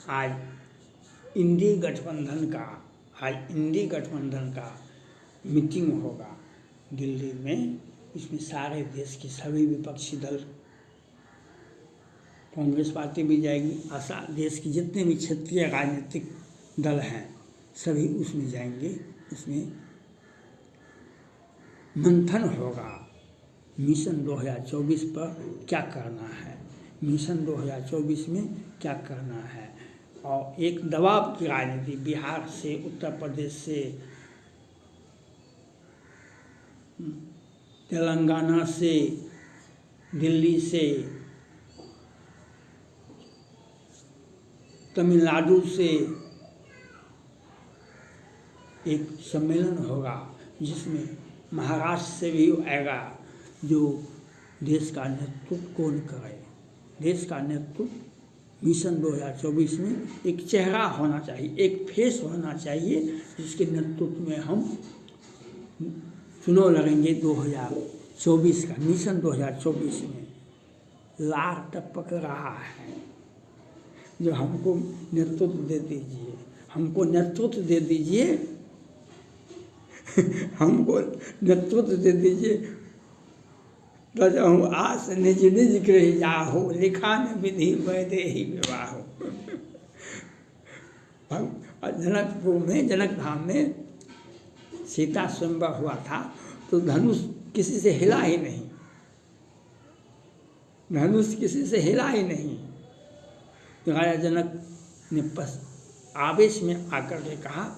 आज इंडी गठबंधन का मीटिंग होगा दिल्ली में। इसमें सारे देश के सभी विपक्षी दल, कांग्रेस पार्टी भी जाएगी, देश के जितने भी क्षेत्रीय राजनीतिक दल हैं सभी उसमें जाएंगे। उसमें मंथन होगा मिशन 2024 पर क्या करना है, मिशन 2024 में क्या करना है। और एक दबाव की राजनीति बिहार से, उत्तर प्रदेश से, तेलंगाना से, दिल्ली से, तमिलनाडु से एक सम्मेलन होगा जिसमें महाराष्ट्र से भी आएगा जो देश का नेतृत्व कौन करे। देश का नेतृत्व मिशन 2024 में एक चेहरा होना चाहिए, एक फेस होना चाहिए जिसके नेतृत्व में हम चुनाव लड़ेंगे 2024 का। मिशन 2024 में लार टपक रहा है, जो हमको नेतृत्व दे दीजिए, हमको नेतृत्व दे दीजिए हमको नेतृत्व दे दीजिए। तजहु आस निज निज गृह जाहु, लिखा न विधि वैदेही विवाह। जनकपुर में, जनक धाम में सीता स्वयंवर हुआ था तो धनुष किसी से हिला ही नहीं, धनुष किसी से हिला ही नहीं। तो राजा जनक ने आवेश में आकर के कहा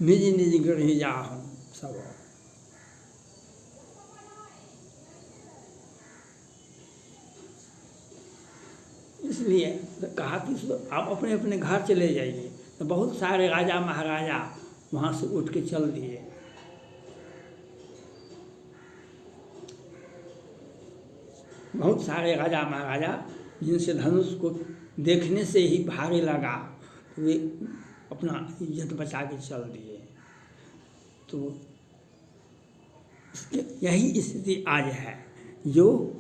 निज निज गृह जाहु सब। इसलिए कहा कि आप अपने अपने घर चले जाइए। तो बहुत सारे राजा महाराजा वहाँ से उठ के चल दिए। बहुत सारे राजा महाराजा जिनसे धनुष को देखने से ही भारी लगा तो वे अपना इज्जत बचा के चल दिए। तो यही स्थिति आज है, जो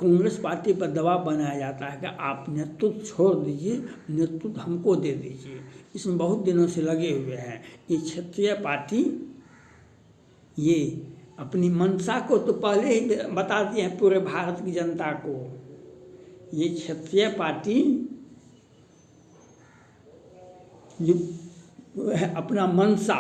कांग्रेस पार्टी पर दबाव बनाया जाता है कि आप नेतृत्व छोड़ दीजिए, नेतृत्व हमको दे दीजिए। इसमें बहुत दिनों से लगे हुए हैं ये क्षेत्रीय पार्टी। ये अपनी मंशा को तो पहले ही बता दिए हैं पूरे भारत की जनता को। ये क्षेत्रीय पार्टी जो अपना मंशा,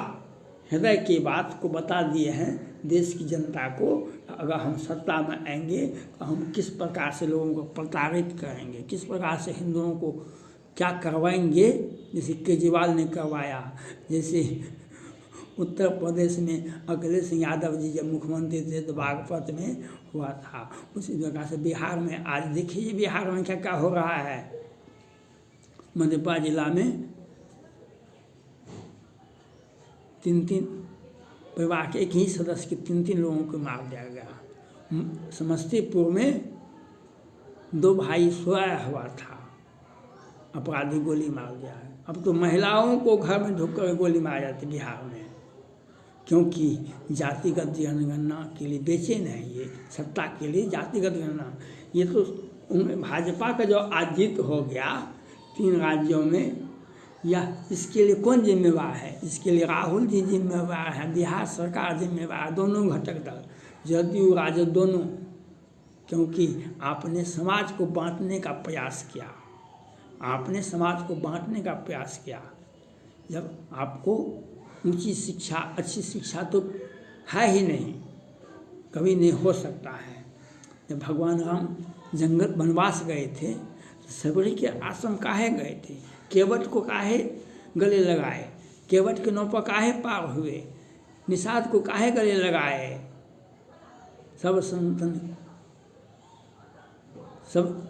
हृदय की बात को बता दिए हैं देश की जनता को। अगर हम सत्ता में आएंगे तो हम किस प्रकार से लोगों को प्रताड़ित करेंगे, किस प्रकार से हिंदुओं को क्या करवाएंगे। जैसे केजरीवाल ने करवाया, जैसे उत्तर प्रदेश में अखिलेश यादव जी जब मुख्यमंत्री थे तो बागपत में हुआ था, उसी प्रकार से बिहार में आज देखिए बिहार में क्या क्या हो रहा है। मधेपुरा जिला में 3 परिवार के एक ही सदस्य के 3 लोगों को मार दिया गया। समस्तीपुर में 2 भाई सोया हुआ था, अपराधी गोली मार दिया है। अब तो महिलाओं को घर में ढुक कर गोली मार जाती बिहार में, क्योंकि जातिगत जनगणना के लिए बेचैन है ये, सत्ता के लिए जातिगत गणना। ये तो भाजपा का जो आज जीत हो गया 3 राज्यों में, या इसके लिए कौन जिम्मेवार है? इसके लिए राहुल जी जिम्मेवार है, बिहार सरकार जिम्मेवार, दोनों घटक दल, जदयू राजद दोनों। क्योंकि आपने समाज को बांटने का प्रयास किया, आपने समाज को बांटने का प्रयास किया। जब आपको ऊंची शिक्षा, अच्छी शिक्षा तो है ही नहीं, कभी नहीं हो सकता है। जब भगवान राम जंगल वनवास गए थे तो सबरी के आश्रम काहे गए थे? केवट को काहे गले लगाए? केवट के नौ पर काहे पार हुए? निषाद को काहे गले लगाए? सब संतन, सब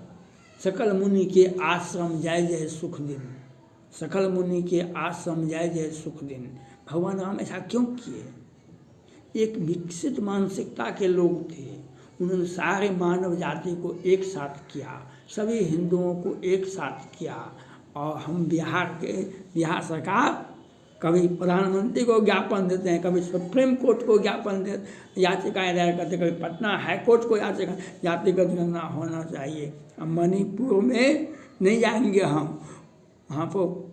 सकल मुनि के आश्रम जय जय सुख दिन, सकल मुनि के आश्रम जय जय सुख दिन। भगवान राम ऐसा क्यों किए? एक विकसित मानसिकता के लोग थे, उन्होंने सारे मानव जाति को एक साथ किया, सभी हिंदुओं को एक साथ किया। और हम बिहार सरकार कभी प्रधानमंत्री को ज्ञापन देते हैं, कभी सुप्रीम कोर्ट को ज्ञापन दे याचिकाएँ दायर करते, कभी पटना हाई कोर्ट को याचिका जातिगत जनगणना होना चाहिए। अब मणिपुर में नहीं जाएंगे हम, वहाँ पर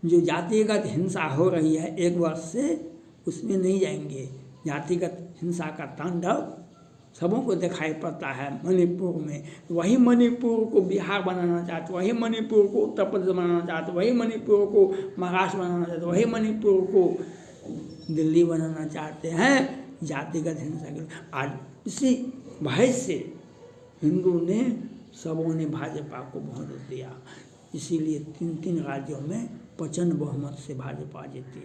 जो जातिगत हिंसा हो रही है 1 वर्ष से, उसमें नहीं जाएंगे। जातिगत हिंसा का तांडव सबों को दिखाई पड़ता है मणिपुर में। वही मणिपुर को बिहार बनाना चाहते, वही मणिपुर को उत्तर प्रदेश बनाना चाहते, वही मणिपुर को महाराष्ट्र बनाना चाहते, वही मणिपुर को दिल्ली बनाना चाहते हैं जातिगत हिंसा के लिए। आज इसी भय से हिंदू ने सबों ने भाजपा को वोट दिया, इसीलिए 3 राज्यों में प्रचंड बहुमत से भाजपा जीती।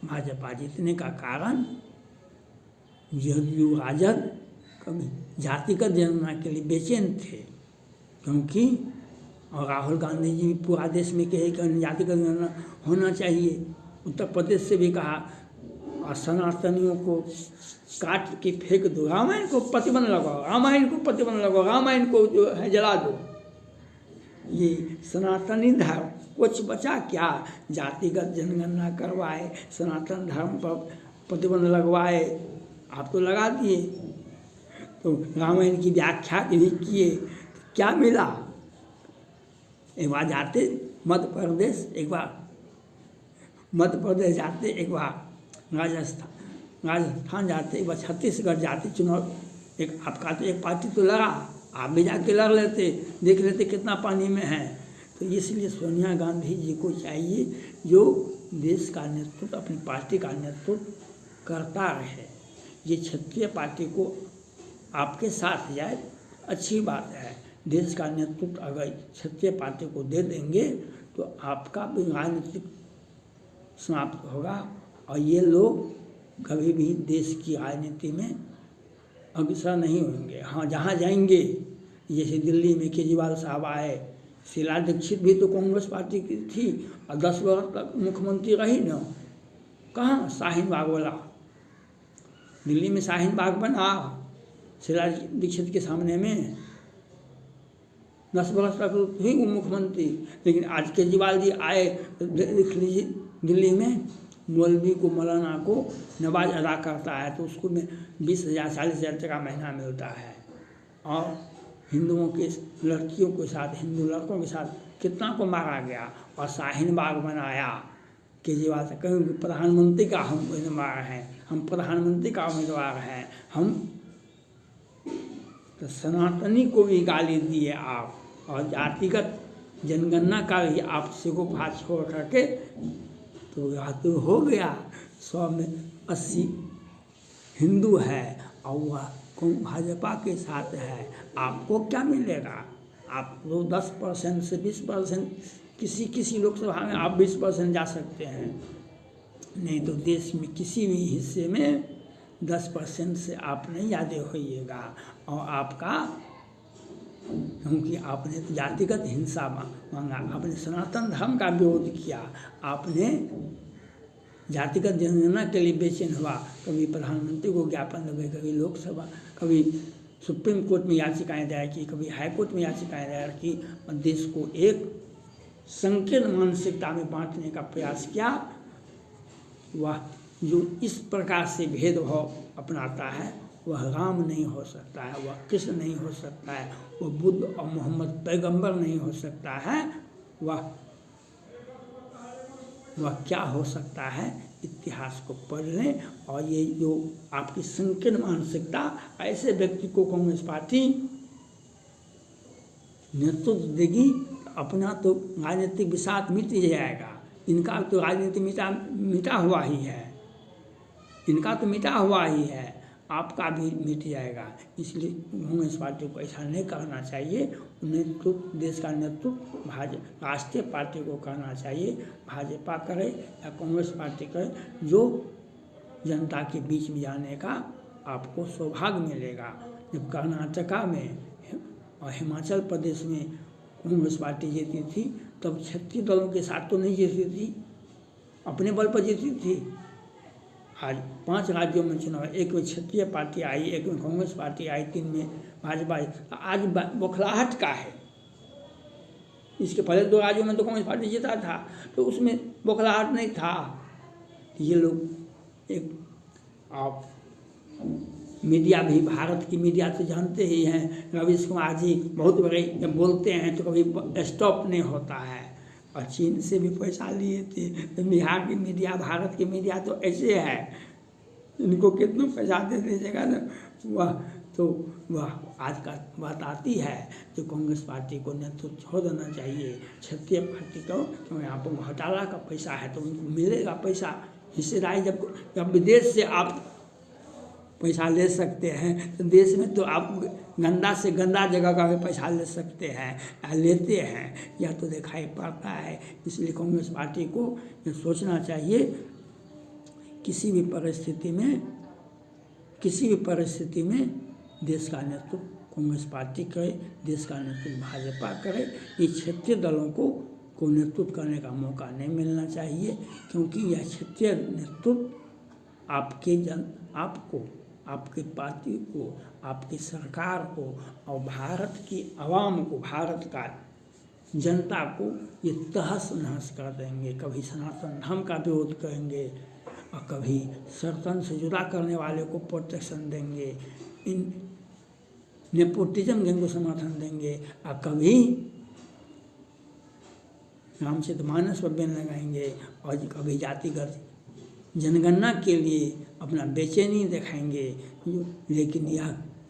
भाजपा जीतने का कारण जदयू राजद कभी जातिगत जनगणना के लिए बेचैन थे, क्योंकि और राहुल गांधी जी भी पूरा देश में कहे कि जातिगत जनगणना होना चाहिए। उत्तर प्रदेश से भी कहा, और सनातनियों को काट के फेंक दो, रामायण को प्रतिबंध लगाओ, रामायण को प्रतिबंध लगाओ, रामायण को जो है जला दो। ये सनातनी धर्म कुछ बचा क्या? जातिगत जनगणना करवाए, सनातन धर्म पर प्रतिबंध लगवाए, आप तो लगा दिए। तो रामायण की व्याख्या भी किए, क्या मिला? एक बार जाते मध्य प्रदेश जाते, एक बार राजस्थान जाते, एक बार छत्तीसगढ़ जाते चुनाव, एक आपका तो एक पार्टी तो लड़ा, आप भी जाके लड़ लेते, देख लेते कितना पानी में है। तो इसलिए सोनिया गांधी जी को चाहिए जो देश का नेतृत्व, अपनी पार्टी का नेतृत्व करता रहे। ये क्षेत्रीय पार्टी को आपके साथ जाए अच्छी बात है। देश का नेतृत्व अगर क्षेत्रीय पार्टी को दे देंगे तो आपका भी राजनीतिक समाप्त होगा, और ये लोग कभी भी देश की राजनीति में अग्रसर नहीं होंगे। हाँ, जहाँ जाएंगे, जैसे दिल्ली में केजरीवाल साहब आए, शीला दीक्षित भी तो कांग्रेस पार्टी की थी और 10 वर्ष तक मुख्यमंत्री रही ना। कहाँ? शाहीन बाग वाला, दिल्ली में शाहीन बाग बना शीला दीक्षित के सामने में, 10 वर्ष तक ही वो मुख्यमंत्री। लेकिन आज केजरीवाल जी आए, देख लीजिए दिल्ली में मौलवी को, मौलाना को नमाज अदा करता है तो उसको में 20,000 40,000 टका महीना मिलता है। और हिंदुओं के लड़कियों के साथ, हिंदू लड़कों के साथ कितना को मारा गया, और शाहीन बाग बनाया केजरीवाल से। कहीं प्रधानमंत्री का हम उम्मीदवार हैं, हम प्रधानमंत्री का उम्मीदवार हैं, हम तो सनातनी को भी गाली दिए आप, और जातिगत जनगणना का भी आप सिगोफा छोड़ करके, तो यह तो हो गया 100 में 80 हिंदू है और वह भाजपा के साथ है। आपको क्या मिलेगा? आप लोग 10% से 20%, किसी लोकसभा में आप 20% जा सकते हैं, नहीं तो देश में किसी भी हिस्से में 10% से आप नहीं ज़्यादा होइएगा। और आपका, क्योंकि आपने तो जातिगत हिंसा मांगा, आपने सनातन धर्म का विरोध किया, आपने जातिगत जनगणना के लिए बेचैन हुआ, कभी प्रधानमंत्री को ज्ञापन लगे, कभी लोकसभा, कभी सुप्रीम कोर्ट में याचिकाएं दायर की, कभी हाई कोर्ट में याचिकाएं दायर की, और देश को एक संकीर्ण मानसिकता में बांटने का प्रयास किया। वह जो इस प्रकार से भेदभाव अपनाता है वह राम नहीं हो सकता है, वह कृष्ण नहीं हो सकता है, वह बुद्ध और मोहम्मद पैगंबर नहीं हो सकता है। वह क्या हो सकता है? इतिहास को पढ़ लें। और ये जो आपकी संकीर्ण मानसिकता, ऐसे व्यक्ति को कांग्रेस पार्टी नेतृत्व देगी, अपना तो राजनीतिक विषाद मिट जाएगा। इनका तो राजनीति मिटा हुआ ही है, इनका तो मिटा हुआ ही है, आपका भी मिट जाएगा। इसलिए कांग्रेस पार्टी को ऐसा नहीं करना चाहिए। नेतृत्व, देश का नेतृत्व राष्ट्रीय पार्टी को करना चाहिए, भाजपा करे या कांग्रेस पार्टी करे, जो जनता के बीच में जाने का आपको सौभाग्य मिलेगा। जब कर्नाटका में और हिमाचल प्रदेश में कांग्रेस पार्टी जीती थी, तब क्षेत्रीय दलों के साथ तो नहीं जीती थी, अपने बल पर जीती थी। आज 5 राज्यों में चुनाव, एक में क्षेत्रीय पार्टी आई, एक में कांग्रेस पार्टी आई, 3 में भाजपा आई। आज बौखलाहट का है, इसके पहले 2 राज्यों में तो कांग्रेस पार्टी जीता था, तो उसमें बौखलाहट नहीं था। ये लोग एक आप मीडिया भी, भारत की मीडिया तो जानते ही हैं, रवीश कुमार जी बहुत बड़े जब बोलते हैं तो कभी स्टॉप नहीं होता है। और चीन से भी पैसा लिए थे, तो बिहार की मीडिया, भारत की मीडिया तो ऐसे है, इनको कितना पैसा दे दीजिएगा ना वह आज का बात आती है। तो कांग्रेस पार्टी को नेतृत्व छोड़ देना चाहिए, क्षेत्रीय पार्टी को, क्योंकि यहाँ पर घोटाला का पैसा है तो उनको मिलेगा पैसा, हिस्सेदारी। जब विदेश से आप पैसा ले सकते हैं तो देश में तो आप गंदा से गंदा जगह का भी पैसा ले सकते हैं या लेते हैं, यह तो दिखाई पड़ता है। इसलिए कांग्रेस पार्टी को ये सोचना चाहिए, किसी भी परिस्थिति में देश का नेतृत्व कांग्रेस पार्टी करे, देश का नेतृत्व भाजपा करे। ये क्षेत्रीय दलों को नेतृत्व करने का मौका नहीं मिलना चाहिए, क्योंकि यह क्षेत्रीय नेतृत्व आपको, आपकी पार्टी को, आपकी सरकार को और भारत की आवाम को, भारत का जनता को ये तहस नहस कर देंगे। कभी सनातन धर्म का विरोध करेंगे और कभी सर्तन से जुदा करने वाले को प्रोटेक्शन देंगे, इन नेपोटिज्म गैंग को समर्थन देंगे, और कभी रामचरितमानस पर बैन लगाएंगे और कभी जातिगत जनगणना के लिए अपना बेचैनी दिखाएंगे। लेकिन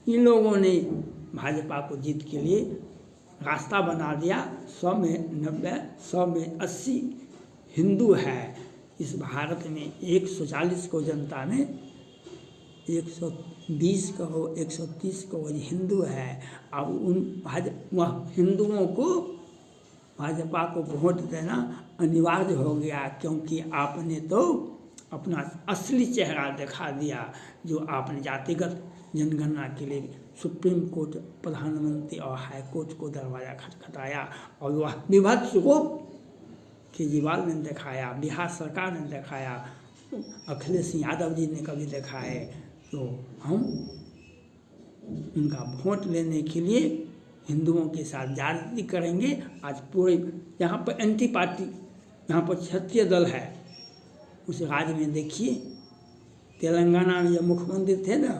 इन लोगों ने भाजपा को जीत के लिए रास्ता बना दिया। 100 में 90, 100 में 80 हिंदू है इस भारत में। 140 को जनता ने, 120 कहो 130 कहो हिंदू है। अब वह हिंदुओं को भाजपा को वोट देना अनिवार्य हो गया, क्योंकि आपने तो अपना असली चेहरा दिखा दिया। जो आपने जातिगत जनगणना के लिए सुप्रीम कोर्ट, प्रधानमंत्री और हाई कोर्ट को दरवाज़ा खटखटाया, और वह विभत्स को केजरीवाल ने दिखाया, बिहार सरकार ने दिखाया, अखिलेश यादव जी ने कभी देखा है। तो हम उनका वोट लेने के लिए हिंदुओं के साथ ज्यादती करेंगे। आज पूरे यहाँ पर एंटी पार्टी, यहाँ पर क्षेत्रीय दल है, उस राज्य में देखिए तेलंगाना में जब मुख्यमंत्री थे ना,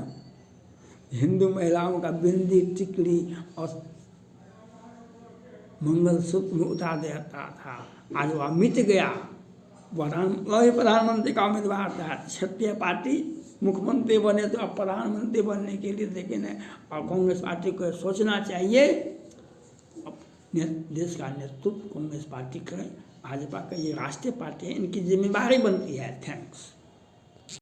हिंदू महिलाओं का बिंदी, टिकली और मंगलसूत्र में उतार देता था। आज वह मिट गया। वही प्रधानमंत्री का उम्मीदवार था, क्षेत्रीय पार्टी मुख्यमंत्री बने तो अब प्रधानमंत्री बनने के लिए देखें। और कांग्रेस पार्टी को सोचना चाहिए, देश का नेतृत्व कांग्रेस पार्टी करे। भाजपा का ये राष्ट्रीय पार्टी है, इनकी जिम्मेदारी बनती है। थैंक्स।